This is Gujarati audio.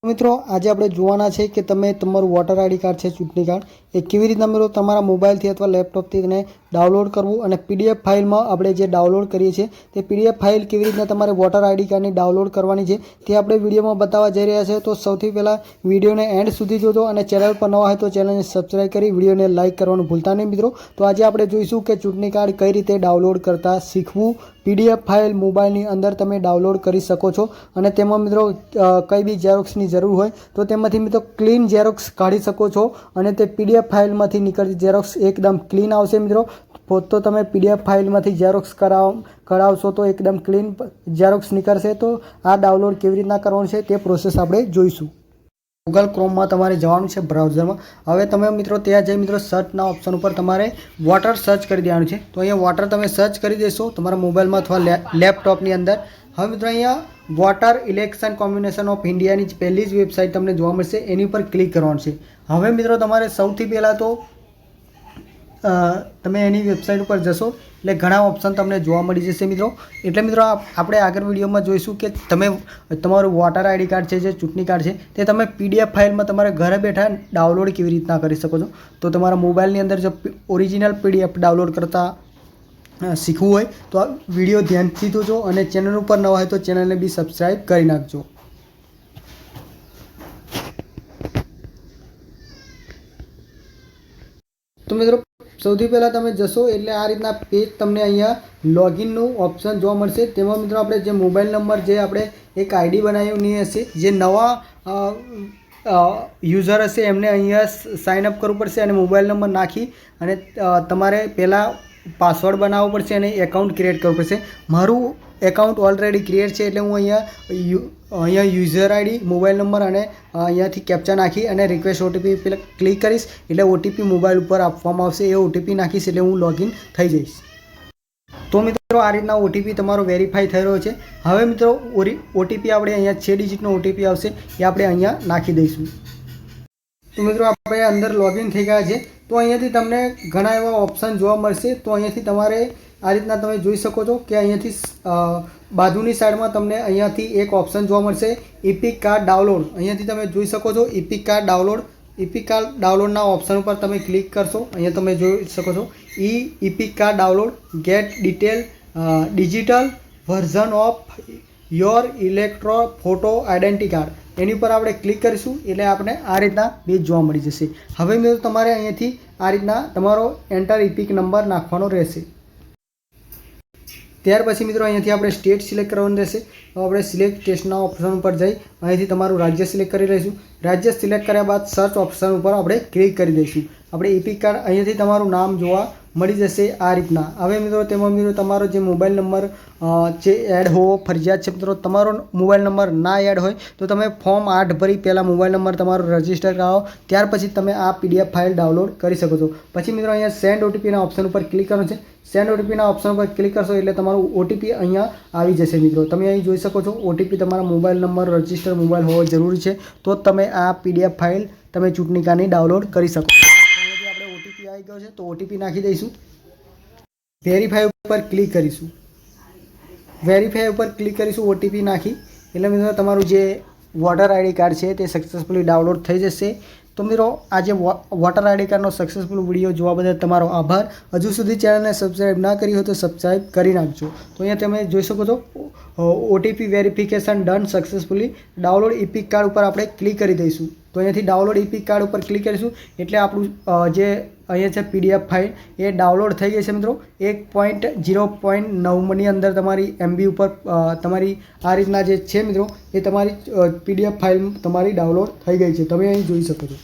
મિત્રો આજે આપણે જોવાના છે કે તમે તમારું વોટર આઈડી કાર્ડ છે ચૂંટણી કાર્ડ એ કેવી રીતના મિત્રો તમારા મોબાઈલથી અથવા લેપટોપથી તેને ડાઉનલોડ કરવું અને પીડીએફ ફાઇલમાં આપણે જે ડાઉનલોડ કરીએ છીએ તે પીડીએફ ફાઇલ કેવી રીતના તમારે વોટર આઈડી કાર્ડની ડાઉનલોડ કરવાની છે તે આપણે વિડીયોમાં બતાવવા જઈ રહ્યા છે। તો સૌથી પહેલાં વિડીયોને એન્ડ સુધી જોજો અને ચેનલ પર નવા હોય તો ચેનલને સબસ્ક્રાઈબ કરી વિડીયોને લાઇક કરવાનું ભૂલતા નહીં મિત્રો। તો આજે આપણે જોઈશું કે ચૂંટણી કાર્ડ કઈ રીતે ડાઉનલોડ કરતા શીખવું। પીડીએફ ફાઇલ મોબાઈલની અંદર તમે ડાઉનલોડ કરી શકો છો અને તેમાં મિત્રો કઈ બી ઝેરોક્સની જરૂર હોય તો તેમાંથી મિત્રો ક્લીન ઝેરોક્સ કાઢી શકો છો અને તે પીડીએફ ફાઇલમાંથી નીકળતી ઝેરોક્સ એકદમ ક્લીન આવશે મિત્રો। તો તમે પીડીએફ ફાઇલમાંથી ઝેરોક્સ કઢાવશો તો એકદમ ક્લીન ઝેરોક્સ નીકળશે। તો આ ડાઉનલોડ કેવી રીતના કરવાનું છે તે પ્રોસેસ આપણે જોઈશું। ગૂગલ ક્રોમમાં તમારે જવાનું છે બ્રાઉઝરમાં। હવે તમે મિત્રો ત્યાં જઈ મિત્રો સર્ચના ઓપ્શન ઉપર તમારે વોટર સર્ચ કરી દેવાનું છે। તો અહીંયા વોટર તમે સર્ચ કરી દેશો તમારા મોબાઈલમાં અથવા લેપટોપની અંદર। હવે મિત્રો અહીંયા વોટર ઇલેક્શન કોમ્બિનેશન ઓફ ઇન્ડિયાની પહેલી જ વેબસાઇટ તમને જોવા મળશે, એની ઉપર ક્લિક કરવાનું છે। હવે મિત્રો તમારે સૌથી પહેલાં તો તમે એની વેબસાઇટ ઉપર જશો એટલે ઘણા ઓપ્શન તમને જોવા મળી જશે મિત્રો। એટલે મિત્રો આપણે આગળ વિડીયોમાં જોઈશું કે તમે તમારું વોટર આઈડી કાર્ડ છે જે ચૂંટણી કાર્ડ છે તે તમે પીડીએફ ફાઇલમાં તમારે ઘરે બેઠા ડાઉનલોડ કેવી રીતના કરી શકો છો। તો તમારા મોબાઈલની અંદર જો ઓરિજિનલ પીડીએફ ડાઉનલોડ કરતા શીખવું હોય તો આ વિડીયો ધ્યાનથી જોજો અને ચેનલ ઉપર નવા હોય તો ચેનલને બી સબસ્ક્રાઈબ કરી નાખજો। તો મિત્રો સૌથી પહેલાં તમે જશો એટલે આ રીતના પેજ તમને અહીંયા લોગિનનું ઓપ્શન જોવા મળશે। તેમાં મિત્રો આપણે જે મોબાઈલ નંબર જે આપણે એક આઈડી બનાવવાની હશે, જે નવા યુઝર હશે એમને અહીંયા સાઇનઅપ કરવું પડશે અને મોબાઈલ નંબર નાખી અને તમારે પહેલાં પાસવર્ડ બનાવવો પડશે અને એકાઉન્ટ ક્રિએટ કરવું પડશે। મારું એકાઉન્ટ ઓલરેડી ક્રિએટ છે એટલે હું અહીંયા યુઝર આઈડી મોબાઈલ નંબર અને અહીંયાથી કેપ્ચા નાખી અને રિક્વેસ્ટ ઓટીપી પેલા ક્લિક કરીશ એટલે ઓટીપી મોબાઈલ ઉપર આપવામાં આવશે। એ ઓટીપી નાખીશ એટલે હું લોગિન થઈ જઈશ। તો મિત્રો આ રીતના ઓટીપી તમારો વેરીફાઈ થઈ રહ્યો છે। હવે મિત્રો ઓટીપી આપણે અહીંયા 6 ડિજિટનો ઓટીપી આવશે એ આપણે અહીંયા નાખી દઈશું। તો મિત્રો આપણે અંદર લોગિન થઈ ગયા છે। તો અહીંયાથી તમને ઘણા એવા ઓપ્શન જોવા મળશે। તો અહીંયાથી તમારે આ રીતના તમે જોઈ શકો છો કે અહીંયાથી બાજુની સાઈડમાં તમને અહીંયાથી એક ઓપ્શન જોવા મળશે ઇપિક કાર્ડ ડાઉનલોડ। અહીંયાથી તમે જોઈ શકો છો EPIC card download. EPIC card ડાઉનલોડના ઓપ્શન ઉપર તમે ક્લિક કરશો અહીંયા તમે જોઈ શકો છો EPIC card download get detail digital version of your electro photo identity card, એની ઉપર આપણે ક્લિક કરીશું એટલે આપણે આ રીતના પેજ જોવા મળી જશે। હવે મિત્રો તમારે અહીંયાથી આ રીતના તમારો એન્ટર ઇપિક નંબર નાખવાનો રહેશે। ત્યાર પછી મિત્રો અહીંયાથી આપણે સ્ટેટ સિલેક્ટ કરવાનું રહેશે। તો આપણે સિલેક્ટ સ્ટેટના ઓપ્શન ઉપર જઈ અહીંયાથી તમારું રાજ્ય સિલેક્ટ કરી લઈશું। રાજ્ય સિલેક્ટ કર્યા બાદ સર્ચ ઓપ્શન ઉપર આપણે ક્લિક કરી દઈશું। આપણે ઇપિક કાર્ડ અહીંયાથી તમારું નામ જોવા મળી જશે આ રીતના। હવે મિત્રો તેમાં મિત્રો તમારો જે મોબાઈલ નંબર જે એડ હોવો ફરજિયાત છે મિત્રો। તમારો મોબાઈલ નંબર ના એડ હોય તો તમે ફોર્મ 8 ભરી પહેલાં મોબાઈલ નંબર તમારો રજિસ્ટર કરાવો, ત્યાર પછી તમે આ પીડીએફ ફાઇલ ડાઉનલોડ કરી શકો છો। પછી મિત્રો અહીંયા સેન્ડ ઓટીપીના ઓપ્શન ઉપર ક્લિક કરવાનું છે। સેન્ડ ઓટીપીના ઓપ્શન ઉપર ક્લિક કરશો એટલે તમારું ઓટીપી અહીંયા આવી જશે મિત્રો। તમે અહીં જોઈ શકો છો ઓટીપી તમારા મોબાઈલ નંબર રજિસ્ટર મોબાઈલ હોવો જરૂરી છે તો તમે આ પીડીએફ ફાઇલ તમે ચૂંટણી કાર્ડની ડાઉનલોડ કરી શકો છો। આપણે ઓટીપી આવી ગયો છે તો ઓટીપી નાખી દઈશું। વેરીફાઈ ઉપર ક્લિક કરીશું। વેરીફાઈ ઉપર ક્લિક કરીશું ઓટીપી નાખી એટલે મિત્રો તમારું જે વોટર આઈડી કાર્ડ છે તે સક્સેસફુલી ડાઉનલોડ થઈ જશે। તો મિત્રો આજે વોટર આઈડી કાર્ડનો સક્સેસફુલ વિડીયો જોવા બદલ તમારો આભાર। હજુ સુધી ચેનલને સબસ્ક્રાઈબ ના કરી હોય તો સબસ્ક્રાઈબ કરી નાખજો। તો અહીંયા તમે જોઈ શકો છો OTP verification done successfully download EPIC card ઉપર આપણે ક્લિક કરી દઈશું। તો અહીંયાથી ડાઉનલોડ ઇપિક કાર્ડ ઉપર ક્લિક કરીશું એટલે આપણું જે અહીંયા છે પીડીએફ ફાઇલ એ ડાઉનલોડ થઈ ગઈ છે મિત્રો। 1.0.9ની અંદર તમારી MB ઉપર તમારી આ રીતના જે છે મિત્રો એ તમારી પીડીએફ ફાઇલ તમારી ડાઉનલોડ થઈ ગઈ છે, તમે અહીં જોઈ શકો છો।